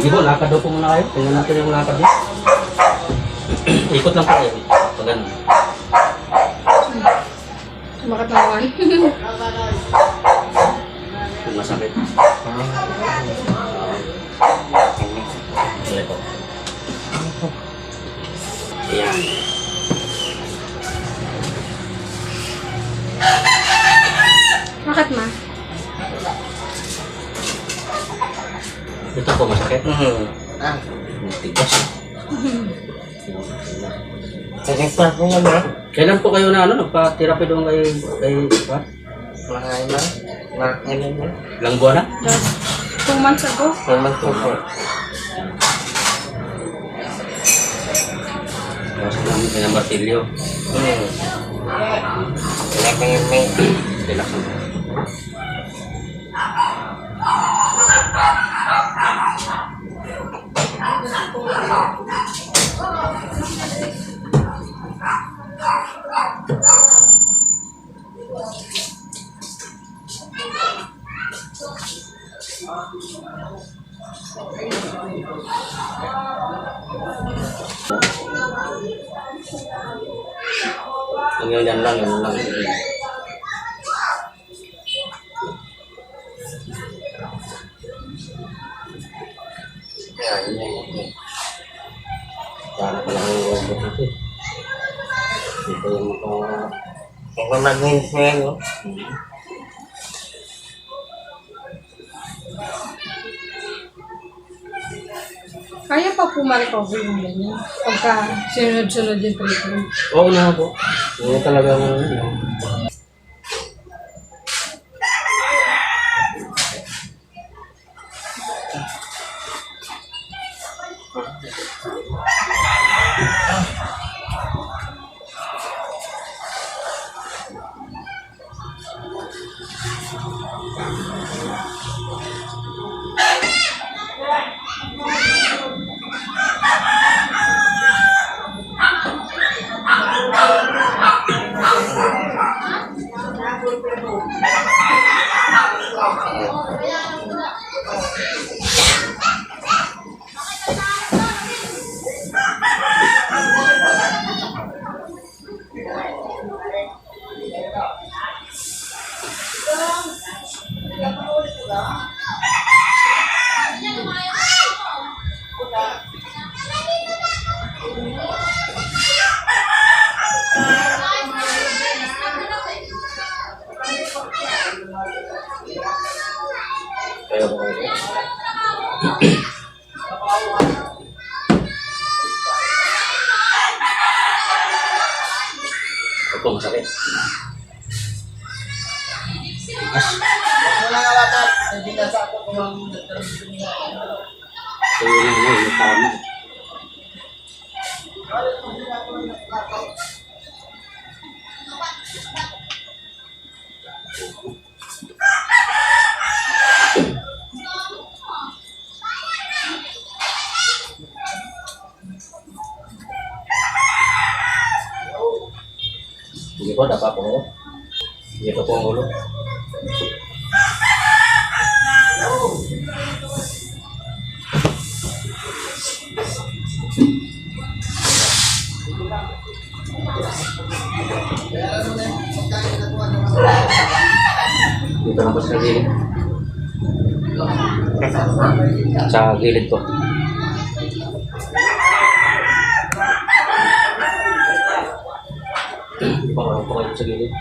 Sige po, lakad daw po muna kayo. Tingnan natin yung lakad niya. Ikot lang po kayo. Pag ganun. Makatawan. Kung masakit. Sige po. Ayan. Bakit ma? Ito po masakit. Ah, Tigas. sakit pa ako naman. Kailan po kayo na nagpa-therapy doon kay what? Mga ilan na. Ilang buwan na? Just 2 months ago. Naman ko po. Kasi namin kaya martilyo. Wala kayong may... Relax lang. Yan lang. Yan. Para pala ang robot ito. Ito yung mga... Kung mag-wins na yan, no? Kaya pa po ma-recover yung ganyan. Pagka sunod-sunod yung treatment. Oo na po. Hindi talaga ano. Kaya po kayo. Ito masakit. Wala nga bata. Hindi na sa ako kung ang So yun yung tama. Hindi po, dapat po. Dito po ang ulo. Dito na po sa gilid. Sa gilid po. Parang po kayo sa gilid.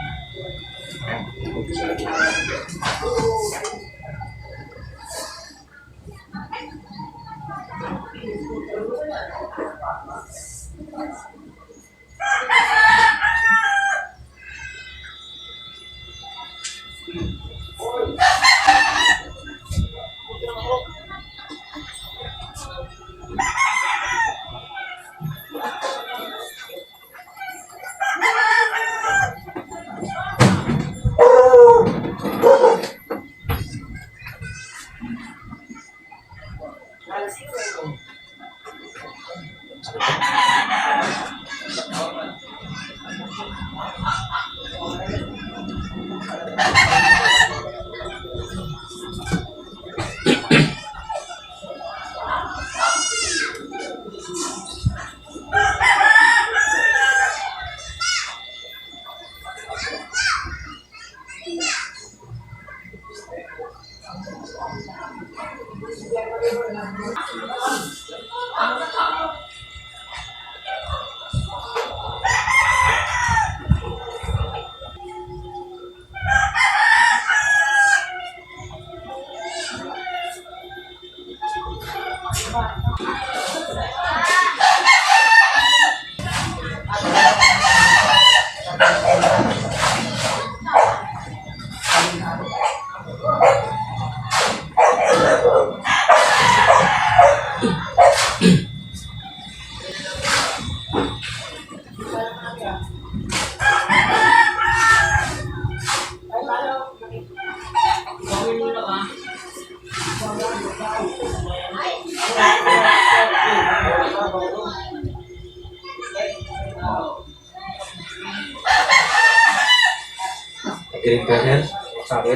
Green ka, sir? Sakit?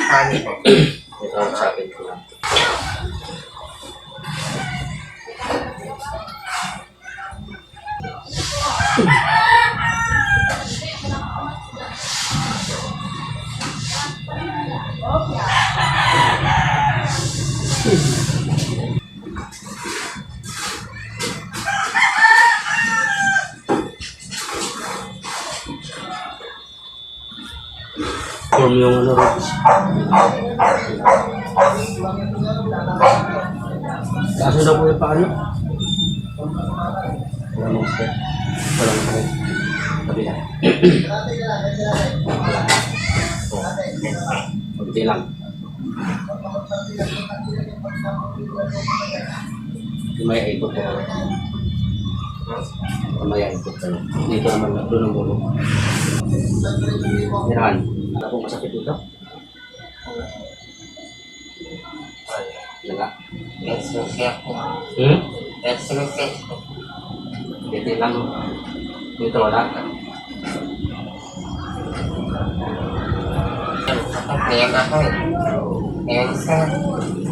Ano po? Ito ang sakit ko lang. Form yung ano, Rods. Kaso daw po yung paano? Wala mong step. Wala mong step. Sabi na. Kunti lang. May ikot po. May ikot po. Dito naman doon ang bulo. Yan. Wala pong masakit dito. Wala. Nagsusyak po. Nagsusyak po. Dito lang. Dito wala. Ngayon ako eh. Ngayon sir.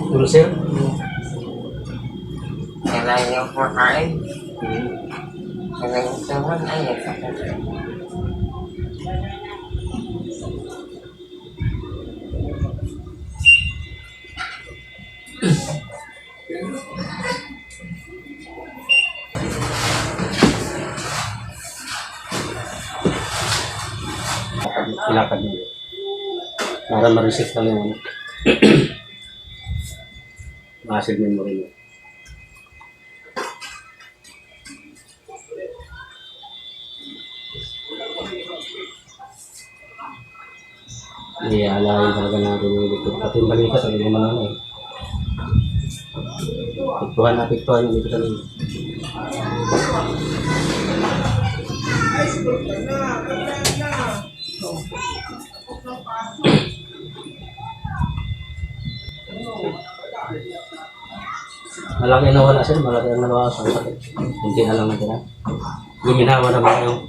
Puro sir? Kailangan yung pakain. Kailangan yung tuwan. Ayun. Ilakad mo. Para ma-receive lang yung muscle memory mo. Hindi, alayin talaga natin yung dito. Pati yung balikat, ang naman ano eh. Piktuhan yung dito kanina. Malaki na wala sir, malaki na nabawas ang sakit. Kunti na lang natin ha. Guminawa naman yung